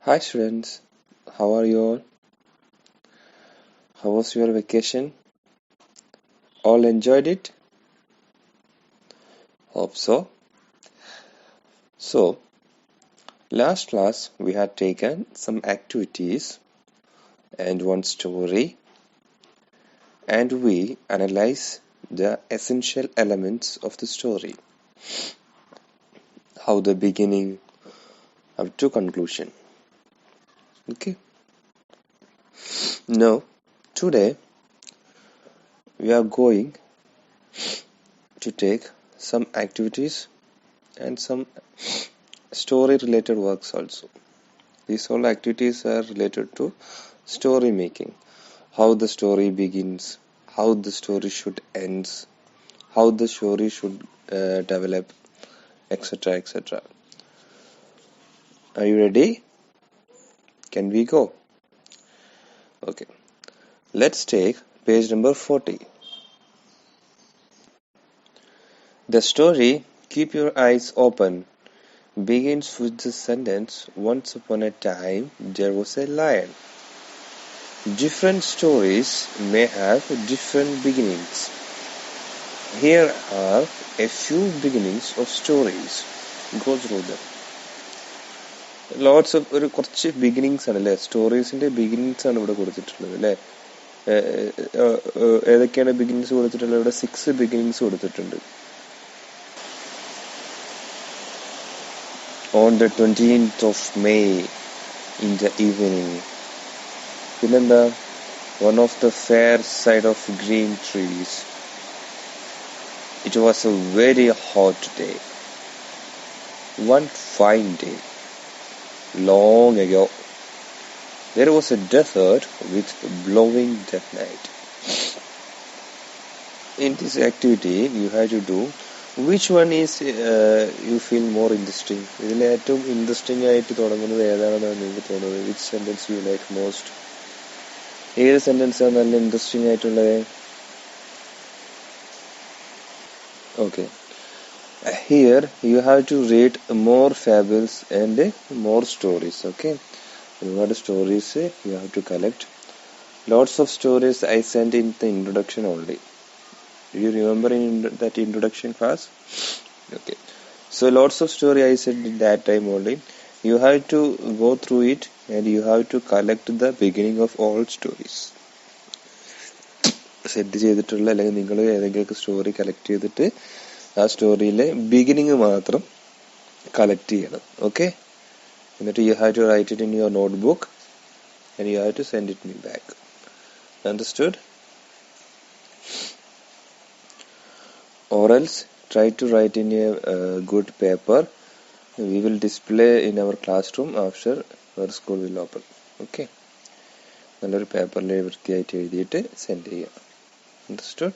Hi students, how are you all? How was your vacation? All enjoyed it? Hope so. So, last class we had taken some activities and one story, and we analyzed the essential elements of the story. How the beginning up to conclusion. Okay. Now, today we are going to take some activities and some story related works also. These all activities are related to story making. How the story begins, how the story should end, how the story should develop, etc. etc. Are you ready? Can we go? Okay. Let's take page number 40. The story, Keep Your Eyes Open, begins with the sentence, Once upon a time there was a lion. Different stories may have different beginnings. Here are a few beginnings of stories. Go through them. Lots of കുറച്ച് beginnings ആണ് അല്ലേ, സ്റ്റോറീസിന്റെ beginnings ആണ് ഇവിടെ കൊടുത്തിട്ടുള്ളത് അല്ലേ. ഏതൊക്കെയാണ് beginnings കൊടുത്തിട്ടുള്ളത്? ഇവിടെ 6 ബിഗിനിങ്സ് കൊടുത്തിട്ടുണ്ട്. On the 20th of May in the evening. പിന്നെന്താ? One of the fair side of green trees. It was a very hot day. One fine day. Long ago, there was a desert with blowing death night. In this activity, you have to do which one is you feel more interesting. ഇതിൽ ഏറ്റവും interesting ആയിട്ട് തുടങ്ങുന്നത് ഏതാണെന്നാണ് നിങ്ങൾക്ക് തോന്നുന്നത്? Which sentence you like most? ഏത് sentence ആണ് നല്ല interesting ആയിട്ടുള്ളത്? Okay. Here you have to read more fables and more stories. Okay, lot of stories you have to collect. Lots of stories I sent in the introduction only. Do you remember in that introduction class? Okay, so lots of story I said in that time only. You have to go through it and you have to collect the beginning of all stories. Set ചെയ്തിട്ടുള്ള അല്ലെങ്കിൽ നിങ്ങൾ ഏതെങ്കിലും story collect ചെയ്തിട്ട് ആ സ്റ്റോറിയിലെ beginning മാത്രം collect ചെയ്യണം. Okay, എന്നിട്ട് you have to write it in your notebook and you have to send it me back. Understood? Or else try to write in a good paper. We will display in our classroom after our school will open. Okay, നല്ലൊരു പേപ്പറിൽ വൃത്തിയായിട്ട് എഴുതിയിട്ട് send ചെയ്യാം. Understood?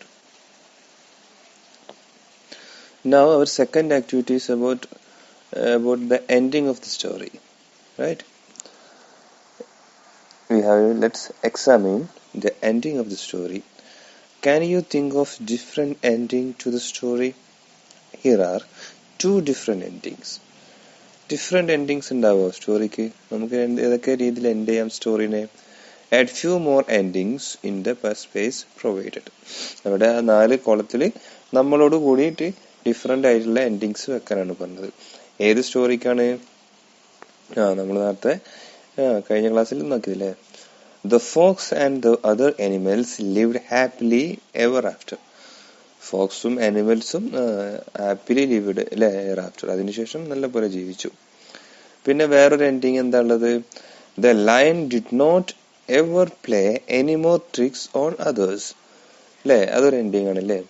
Now our second activity is about the ending of the story, right? Let's examine the ending of the story. Can you think of different ending to the story? Here are 2 different endings. Different endings ഉണ്ടാവുമോ സ്റ്റോറിക്ക്? നമുക്ക് ഏതൊക്കെ രീതിയിൽ end ചെയ്യാം സ്റ്റോറിനെ? Add few more endings in the space provided. അവിടെ ആ 4 കോളത്തിൽ നമ്മളോട് കൂടിയിട്ട് ഡിഫറെന്റ് ആയിട്ടുള്ള എൻഡിങ്സ് വെക്കാനാണ് പറഞ്ഞത്. ഏത് സ്റ്റോറിക്കാണ്? നമ്മൾ നേരത്തെ കഴിഞ്ഞ ക്ലാസ്സിൽ നോക്കിയല്ലേ. The fox and the other animals lived happily ever after. ഫോക്സും ആനിമൽസും ഹാപ്പിലി ലിവ്ഡ് അല്ലെ എവർ ആഫ്റ്റർ. അതിനുശേഷം നല്ല പോലെ ജീവിച്ചു. പിന്നെ വേറൊരു എൻഡിങ് എന്താ ഉള്ളത്? The lion did not ever play any more tricks on others. അല്ലേ, അതൊരു എൻഡിങ് ആണ് അല്ലേ.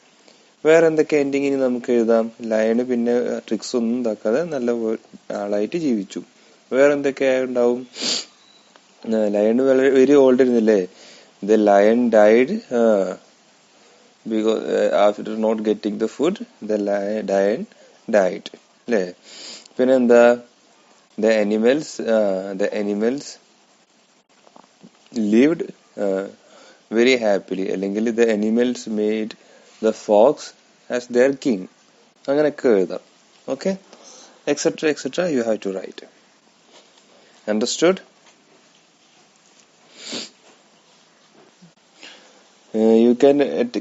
വേറെ എന്തൊക്കെ എൻഡിങ് ഇനി നമുക്ക് എഴുതാം? ലയണ് പിന്നെ ട്രിക്സ് ഒന്നും ഉണ്ടാക്കാതെ നല്ല ആളായിട്ട് ജീവിച്ചു. വേറെ എന്തൊക്കെ ഉണ്ടാവും? ലയൺ വെരി ഓൾഡ് ഇരുന്നില്ലേ. The lion died because after not getting the food the lion died അല്ലേ. പിന്നെ എന്താ? the animals lived very happily, അല്ലെങ്കിൽ the animals made the fox as their king. അങ്ങനെയൊക്കെ എഴുതാം. Okay, etc etc you have to write. Understood? You can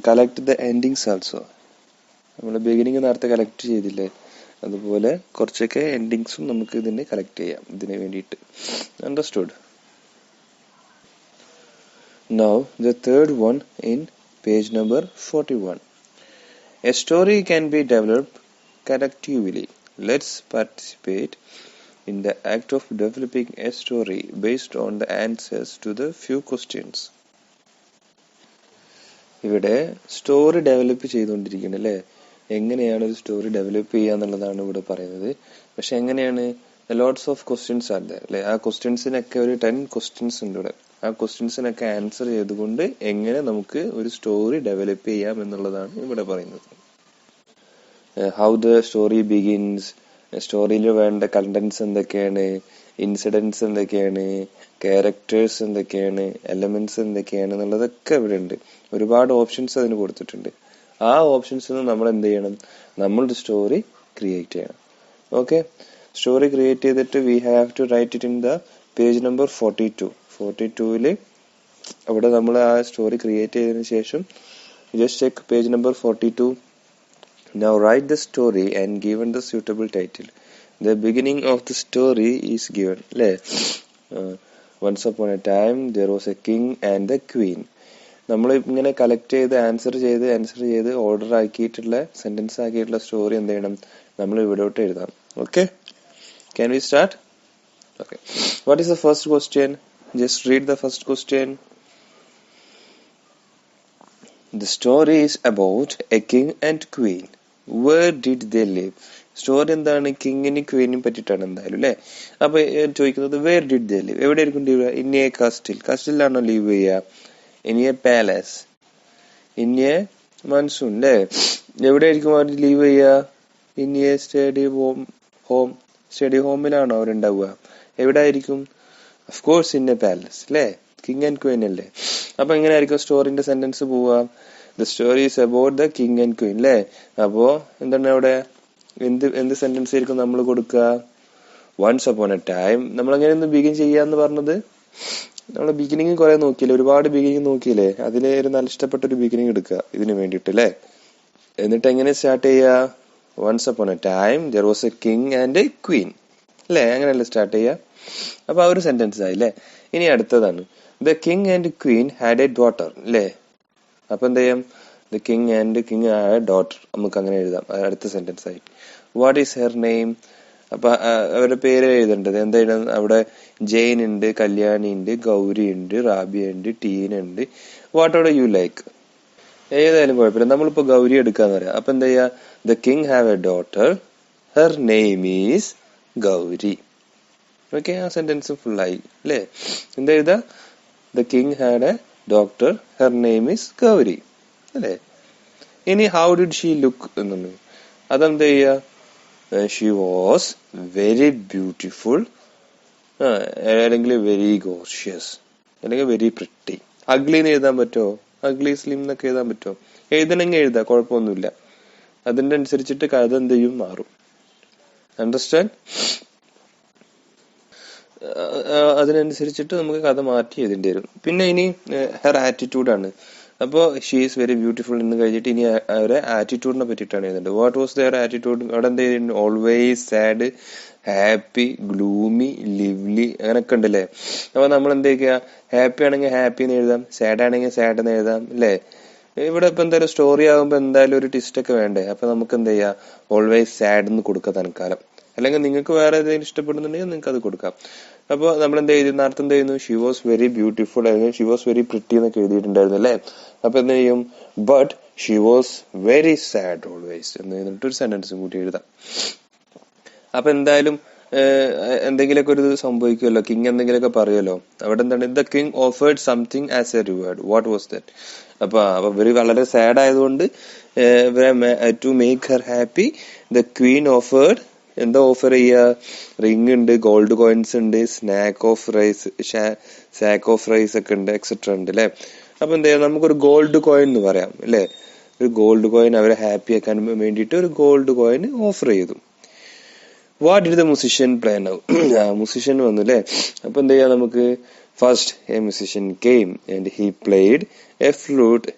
collect the endings also. നമ്മൾ beginning നേരത്തെ collect ചെയ്തില്ലേ, അതുപോലെ കുറച്ചൊക്കെ എൻഡിങ്സും നമുക്ക് ഇതിനെ കളക്ട് ചെയ്യാം ഇതിന് വേണ്ടിയിട്ട്. Understood? Now the third one in page number 41. A story can be developed collectively. Let's participate in the act of developing a story based on the answers to the few questions. ഇവിടെ story develop ചെയ്തുകൊണ്ടിരിക്കുന്നത് അല്ലേ, എങ്ങനെയാണ് ഒരു story develop ചെയ്യുക എന്നുള്ളതാണ് ഇവിടെ പറയുന്നത്. പക്ഷെ എങ്ങനെയാണ്, ലോട്ട്സ് ഓഫ് ക്വസ്റ്റ്യൻസ് ആണ് അല്ലെ, ആ ക്വസ്റ്റ്യൻസിനൊക്കെ ഒരു 10 ക്വസ്റ്റ്യൻസ് ഉണ്ട് ഇവിടെ. ആ ക്വസ്റ്റ്യൻസിനൊക്കെ ആൻസർ ചെയ്തുകൊണ്ട് എങ്ങനെ നമുക്ക് ഒരു സ്റ്റോറി ഡെവലപ്പ് ചെയ്യാം എന്നുള്ളതാണ് ഇവിടെ പറയുന്നത്. ഹൗ ദ സ്റ്റോറി ബിഗിൻസ്, സ്റ്റോറിയിൽ വേണ്ട കണ്ടന്റ്സ് എന്തൊക്കെയാണ്, ഇൻസിഡൻസ് എന്തൊക്കെയാണ്, ക്യാരക്ടേഴ്സ് എന്തൊക്കെയാണ്, എലമെന്റ്സ് എന്തൊക്കെയാണ് എന്നുള്ളതൊക്കെ ഇവിടെ ഉണ്ട്. ഒരുപാട് ഓപ്ഷൻസ് അതിന് കൊടുത്തിട്ടുണ്ട്. ആ ഓപ്ഷൻസിൽ നിന്ന് നമ്മൾ എന്ത് ചെയ്യണം, നമ്മളുടെ സ്റ്റോറി ക്രിയേറ്റ് ചെയ്യണം. ഓക്കെ, സ്റ്റോറി ക്രിയേറ്റ് ചെയ്തിട്ട് we have to write it in the page number 42. 42-ൽ അവിടെ നമ്മൾ ആ സ്റ്റോറി ക്രിയേറ്റ് ചെയ്തതിനു ശേഷം just check page number 42. Now write the story and given the suitable title. The beginning of the story is given. Once upon a time there was a king and a queen. നമ്മൾ ഇങ്ങനെ collect ചെയ്ത് answer ചെയ്ത് order ആക്കിയിട്ടുള്ള sentence ആക്കിയിട്ടുള്ള story എന്ത് ചെയ്യണം, നമ്മൾ ഇവിടോട്ട് എഴുതാം. Okay, can we start? Okay, what is the first question? Just read the first question. The story is about a king and queen. Where did they live? Story എന്താണ്, കിങ്ങിനും ക്വീനും പറ്റിയിട്ടാണ് എന്തായാലും അല്ലെ. അപ്പൊ ചോദിക്കുന്നത് വേർ ഡിഡ് ദേ ലിവ്, എവിടെ ആയിരിക്കും live? In a castle, കാസ്റ്റിലാണോ live ചെയ്യുക? In a palace, in a mansion അല്ലെ. എവിടെ ആയിരിക്കും അവർ ലീവ് ചെയ്യുക? In a study home, study ഹോമിലാണോ അവരുണ്ടാവുക? എവിടെ ആയിരിക്കും? Of course in a palace അല്ലെ, കിങ് ആൻഡ് ക്വീൻ അല്ലേ. അപ്പൊ എങ്ങനെയായിരിക്കും സ്റ്റോറിന്റെ സെന്റൻസ് പോവുക? The story is about the king and queen അല്ലെ. അപ്പോ എന്താണ് അവിടെ എന്ത് സെന്റൻസ് ആയിരിക്കും നമ്മൾ കൊടുക്കുക? Once upon a time. നമ്മൾ എങ്ങനെയൊന്ന് ബിഗിൻ ചെയ്യാന്ന് പറഞ്ഞത്, നമ്മള് ബിഗിനിങ് കുറെ നോക്കിയില്ലേ, ഒരുപാട് ബിഗിനിങ് നോക്കിയില്ലേ, അതിലെ ഒരു നല്ല ഇഷ്ടപ്പെട്ട ഒരു ബിഗിനിങ് എടുക്കുക ഇതിന് വേണ്ടിട്ട് അല്ലെ. എന്നിട്ട് എങ്ങനെ സ്റ്റാർട്ട് ചെയ്യുക? Once upon a time there was a king and a queen അല്ലെ, അങ്ങനെയല്ലേ സ്റ്റാർട്ട് ചെയ്യുക. അപ്പൊ ആ ഒരു സെന്റൻസ് ആയി അല്ലെ. ഇനി അടുത്തതാണ്, the king and Queen had a daughter അല്ലെ. അപ്പൊ എന്ത് ചെയ്യാം, the king had a daughter, നമുക്ക് അങ്ങനെ എഴുതാം അടുത്ത സെന്റൻസ് ആയി. What is her name? അപ്പൊ അവരുടെ പേര് എഴുതേണ്ടത് എന്താണ്? അവിടെ ജെയിൻ ഉണ്ട്, കല്യാണി ഉണ്ട്, ഗൗരി ഉണ്ട്, റാബിയ ഉണ്ട്, ടീന ഉണ്ട്. വാട്ട് ഓർ യു ലൈക്ക്, ഏതായാലും കുഴപ്പമില്ല. നമ്മളിപ്പോ ഗൗരി എടുക്കാന്ന് പറയാം. അപ്പൊ എന്താ ചെയ്യാ, the king have a daughter, her name is Gauri. Okay, ആ സെന്റൻസ് ഫുള്ളായി അല്ലേ. എന്താ എഴുതാ, the king had a daughter, her name is Gauri അല്ലേ. ഇനി ഹൗ ഡിഡ് ഷീ ലുക്ക് എന്നുണ്ട്, അതെന്താ ചെയ്യാ, ഷീ വാസ് വെരി ബ്യൂട്ടിഫുൾ, അല്ലെങ്കിൽ വെരി ഗോർഷ്യസ്, അല്ലെങ്കിൽ വെരി പ്രിട്ടി. അഗ്ലിന്ന് എഴുതാൻ പറ്റുമോ? അഗ്ലി സ്ലിം എന്നൊക്കെ എഴുതാൻ പറ്റുമോ? എഴുതണമെങ്കിൽ എഴുതാം, കുഴപ്പമൊന്നുമില്ല. അതിന്റെ അനുസരിച്ചിട്ട് കഥ എന്ത് ചെയ്യും, മാറും. അണ്ടർസ്റ്റാൻഡ്? അതിനനുസരിച്ചിട്ട് നമുക്ക് കഥ മാറ്റി എഴുതേണ്ടി വരും. പിന്നെ ഇനി ഹെർ ആറ്റിറ്റ്യൂഡ് ആണ്. അപ്പോ ഷീ ഈസ് വെരി ബ്യൂട്ടിഫുൾ എന്ന് കഴിഞ്ഞിട്ട് ഇനി അവരെ ആറ്റിറ്റ്യൂഡിനെ പറ്റിയിട്ടാണ് എഴുതേണ്ടത്. What was their attitude? അവിടെ എന്ത് ചെയ്യുന്നുണ്ട്, always sad, happy, gloomy, lively, അങ്ങനെയൊക്കെ ഉണ്ടല്ലേ. അപ്പൊ നമ്മൾ എന്ത് ചെയ്യുക, ഹാപ്പി ആണെങ്കിൽ ഹാപ്പി എന്ന് എഴുതാം, സാഡ് ആണെങ്കിൽ സാഡ് എന്ന് എഴുതാം അല്ലേ. ഇവിടെ ഇപ്പൊ എന്തായാലും സ്റ്റോറി ആകുമ്പോ എന്തായാലും ഒരു ട്വിസ്റ്റ് ഒക്കെ വേണ്ടേ. അപ്പൊ നമുക്ക് എന്ത് ചെയ്യാം, ഓൾവേസ് സാഡ് എന്ന് കൊടുക്കാം തൽക്കാലം. അല്ലെങ്കിൽ നിങ്ങൾക്ക് വേറെ ഏതെങ്കിലും ഇഷ്ടപ്പെടുന്നുണ്ടെങ്കിൽ നിങ്ങൾക്ക് അത് കൊടുക്കാം. അപ്പൊ നമ്മൾ എന്ത് ചെയ്തു, നേരത്തെ എന്ത് ചെയ്യുന്നു, ഷി വാസ് വെരി ബ്യൂട്ടിഫുൾ അല്ലെങ്കിൽ ഷി വാസ് വെരി പ്രിറ്റി എന്നൊക്കെ എഴുതിയിട്ടുണ്ടായിരുന്നു അല്ലെ. അപ്പൊ എന്ത് ചെയ്യും, but she was very sad always എന്ന് പറഞ്ഞിട്ട് ഒരു സെന്റൻസും കൂടി എഴുതാം. അപ്പൊ എന്തായാലും എന്തെങ്കിലുമൊക്കെ ഒരു ഇത് സംഭവിക്കുമല്ലോ, കിങ് എന്തെങ്കിലുമൊക്കെ പറയുമല്ലോ. അവിടെ എന്താണ്, the king offered something as a reward. What was that? അപ്പൊ ഇവര് വളരെ സാഡ് ആയതുകൊണ്ട് to make her happy the queen offered, എന്താ ഓഫർ ചെയ്യുക, റിംഗ് ഉണ്ട്, ഗോൾഡ് കോയിൻസ് ഉണ്ട്, സാക്ക് ഓഫ് റൈസ് ഒക്കെ ഉണ്ട്, എക്സെട്ര ഉണ്ട് അല്ലെ. അപ്പൊ എന്താ ചെയ്യാം, നമുക്കൊരു ഗോൾഡ് കോയിൻ എന്ന് പറയാം അല്ലെ. ഒരു ഗോൾഡ് കോയിൻ അവരെ ഹാപ്പി ആക്കാൻ വേണ്ടിയിട്ട് ഒരു ഗോൾഡ് കോയിൻ ഓഫർ ചെയ്തു. What did the musician play now? Musician വന്നു അല്ലെ. അപ്പൊ എന്താ ചെയ്യാം, നമുക്ക് First, a musician came and he played a flute.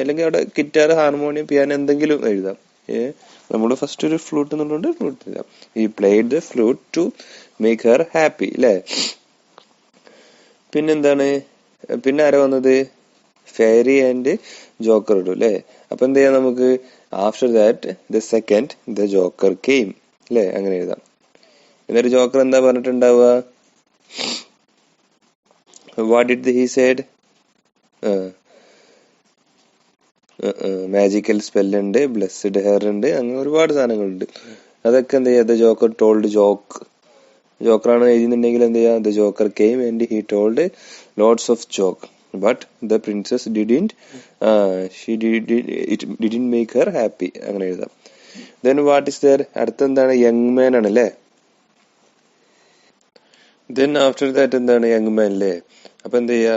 അല്ലെങ്കിൽ അവിടെ ഗിറ്റാർ, ഹാർമോണിയം, പിയാനോ എന്തെങ്കിലും എഴുതാം. നമ്മൾ ഫസ്റ്റ് ഒരു ഫ്ലൂട്ട് എന്നുള്ളത് ഫ്ലൂട്ട് എഴുതാം. He played the flute to make her happy. അല്ലേ? പിന്നെന്താണ്? പിന്നെ ആരാ വന്നത്? ഫെയറി ആൻഡ് ജോക്കർ ഇടും അല്ലേ? അപ്പൊ എന്ത് ചെയ്യാം നമുക്ക്? After that the second the joker came അല്ലേ? അങ്ങനെ എഴുതാം. എന്നിട്ട് ജോക്കർ എന്താ പറഞ്ഞിട്ടുണ്ടാവുക? What did he said? Magical spell ഉണ്ട്, ബ്ലെസ്ഡ് ഹെയർ ഉണ്ട്, അങ്ങനെ ഒരുപാട് സാധനങ്ങളുണ്ട്. അതൊക്കെ എന്ത് ചെയ്യാ? The joker told joke. ജോക്കറാണ് എഴുതുന്നുണ്ടെങ്കിൽ എന്ത് ചെയ്യാ? The joker came and he told lots of joke but the princess didn't make her happy. അങ്ങനെ എഴുതാം. Then what is there? അടുത്തെന്താണ്? യങ് മാൻ ആണ് അല്ലേ? ദെൻ ആഫ്റ്റർ ദാറ്റ് എന്താണ്? യങ് മാൻ അല്ലേ? അപ്പൊ എന്ത് ചെയ്യാ?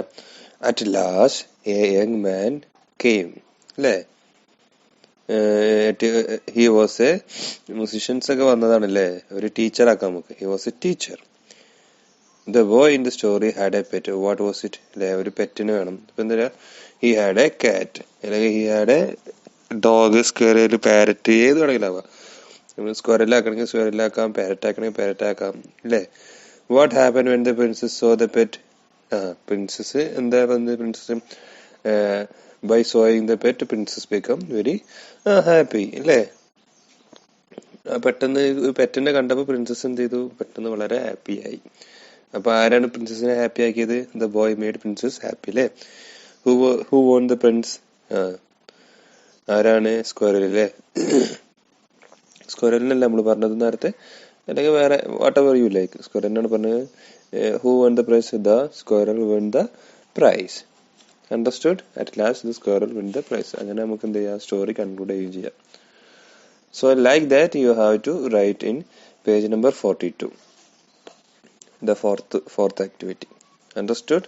At last A young man came അല്ലേ? ഹി വാസ് എ മ്യൂസിഷ്യൻസ് ഒക്കെ വന്നതാണല്ലേ? ഒരു ടീച്ചർ ആക്കാം നമുക്ക്. He was A teacher. The boy in the story had A pet. What was it? അല്ലെ? ഒരു പെറ്റിന് വേണം. അപ്പൊ എന്താ? ഹി ഹാഡ് എ കാറ്റ്, അല്ലെങ്കിൽ he had A dog, square, parrot, ഏത് വേണമെങ്കിലും ആവാം. സ്ക്വയറിലാക്കണമെങ്കിൽ സ്ക്വയറിലാക്കാം, പാരറ്റ് ആക്കണമെങ്കിൽ പാരറ്റ് ആക്കാം അല്ലേ? What happen when the princess saw the pet? Princess എന്താ പറഞ്ഞത്? Princess by seeing the pet princess become very happy അല്ലേ? പെട്ടെന്ന് പെറ്റിനെ കണ്ടപ്പോൾ പ്രിൻസസ് എന്ത് ചെയ്തു? പെട്ടെന്ന് വളരെ ഹാപ്പി ആയി. അപ്പൊ ആരാണ് പ്രിൻസസിനെ ഹാപ്പി ആക്കിയത്? The boy made princess happy അല്ലേ? Who won the prince? ആരാണ്? സ്ക്വയറിൽ അല്ലേ? സ്ക്വയറിനല്ല നമ്മൾ പറഞ്ഞത് നേരത്തെ, അല്ലെങ്കിൽ വേറെ വാട്ട് എവർ യു ലൈക്ക്. സ്ക്വയറിനാണ് പറഞ്ഞത്. Who won the prize? The squirrel won the prize. Understood? At last the squirrel win the prize. അങ്ങനെ നമുക്ക് എന്ത് ചെയ്യാം? സ്റ്റോറി കൺക്ലൂഡ് ചെയ്യുകയും ചെയ്യാം. So like that you have to write in page number 42 the fourth activity. Understood?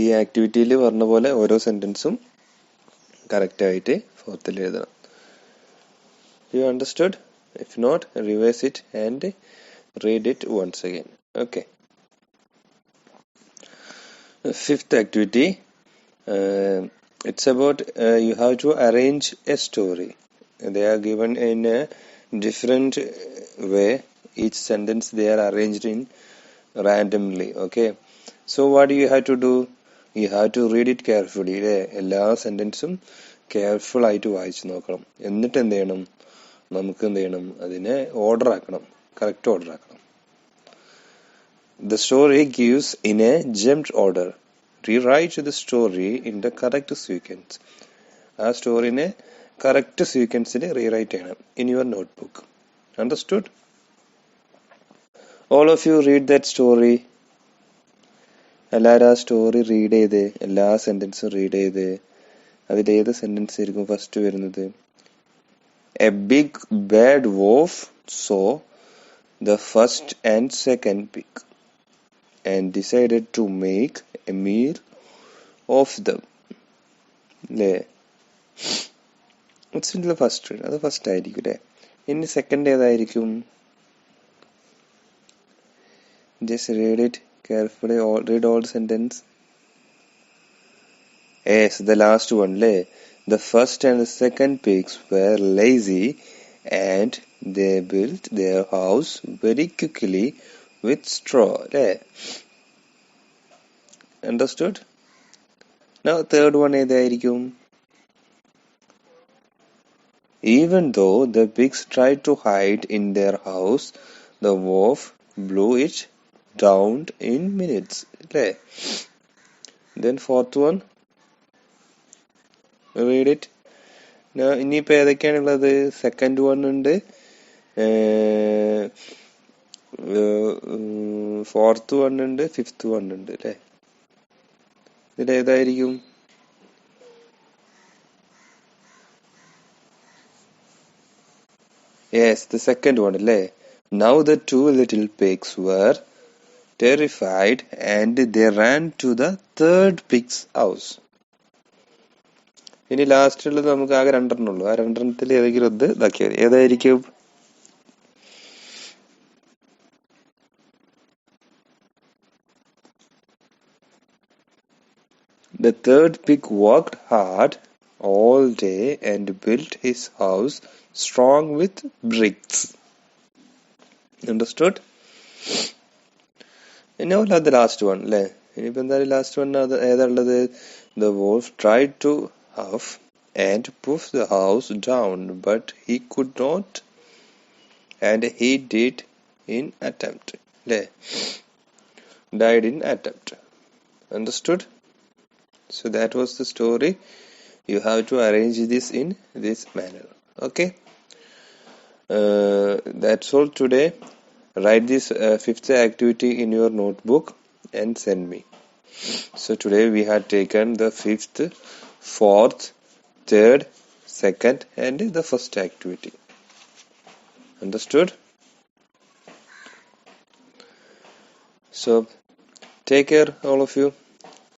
ഈ ആക്ടിവിറ്റിയിൽ പറഞ്ഞ പോലെ ഓരോ സെന്റൻസും കറക്റ്റ് ആയിട്ട് ഫോർത്തിൽ എഴുതണം. You understood? If not, revise it and read it once again. Okay. Fifth activity. It's about you have to arrange a story. They are given in a different way. Each sentence they are arranged in randomly. Okay. So what do you have to do? You have to read it carefully. എല്ലാ സെന്റൻസും careful ആയിട്ട് വായിച്ചു നോക്കണം. എന്നിട്ട് എന്ത് ചെയ്യണം? നമുക്ക് എന്ത് ചെയ്യണം? അതിനെ ഓർഡർ ആക്കണം, കറക്റ്റ് ഓർഡർ ആക്കണം. The story gives in a jumped order. Rewrite the story in the correct sequence. ആ സ്റ്റോറിനെ കറക്റ്റ് സീക്വൻസിൽ റീറൈറ്റ് ചെയ്യണം in your notebook. Understood? All of you read that story. എല്ലാവരും ആ സ്റ്റോറി റീഡ് ചെയ്ത് എല്ലാ സെന്റൻസും read ചെയ്ത് അതിലേത് sentence ആയിരിക്കും first വരുന്നത്? A big bad wolf saw the first and second pig and decided to make a meal of them. അല്ലേ? It's first. അത് first ആയിരിക്കും അല്ലേ? ഇനി സെക്കൻഡ് ഏതായിരിക്കും? Just read it carefully. Read all the sentence. Yes, the last one. The first and the second pigs were lazy and they built their house very quickly with straw. Understood? Now third one ഏതായിരിക്കും? Even though the pigs tried to hide in their house, the wolf blew it down in minutes. Then fourth one, read it. ഇനിയിപ്പോൾ ഏതൊക്കെയാണുള്ളത്? Second one ഉണ്ട്, fourth one ഉണ്ട്, fifth one ഉണ്ട് അല്ലേ? ഇതിലേതായിരിക്കും? Yes, the second one അല്ലേ? Now the two little pigs were terrified and they ran to the third pig's house. ഇനി last ഉള്ളത് നമുക്ക് ആകെ രണ്ടെണ്ണം ഉള്ളൂ. ആ രണ്ടെണ്ണത്തിൽ ഏതെങ്കിലും ഒന്ന് ഇതാക്കിയാൽ ഏതായിരിക്കും? The third pig worked hard all day and built his house strong with bricks. Understood? Now the last one. Last one the wolf tried to huff and puff the house down, but he could not, and he did in attempt. Died in attempt. Understood? So that was the story. You have to arrange this in this manner. Okay? That's all today. Write this fifth activity in your notebook and send me. So today we had taken the fifth, fourth, third, second and the first activity. Understood? So take care all of you.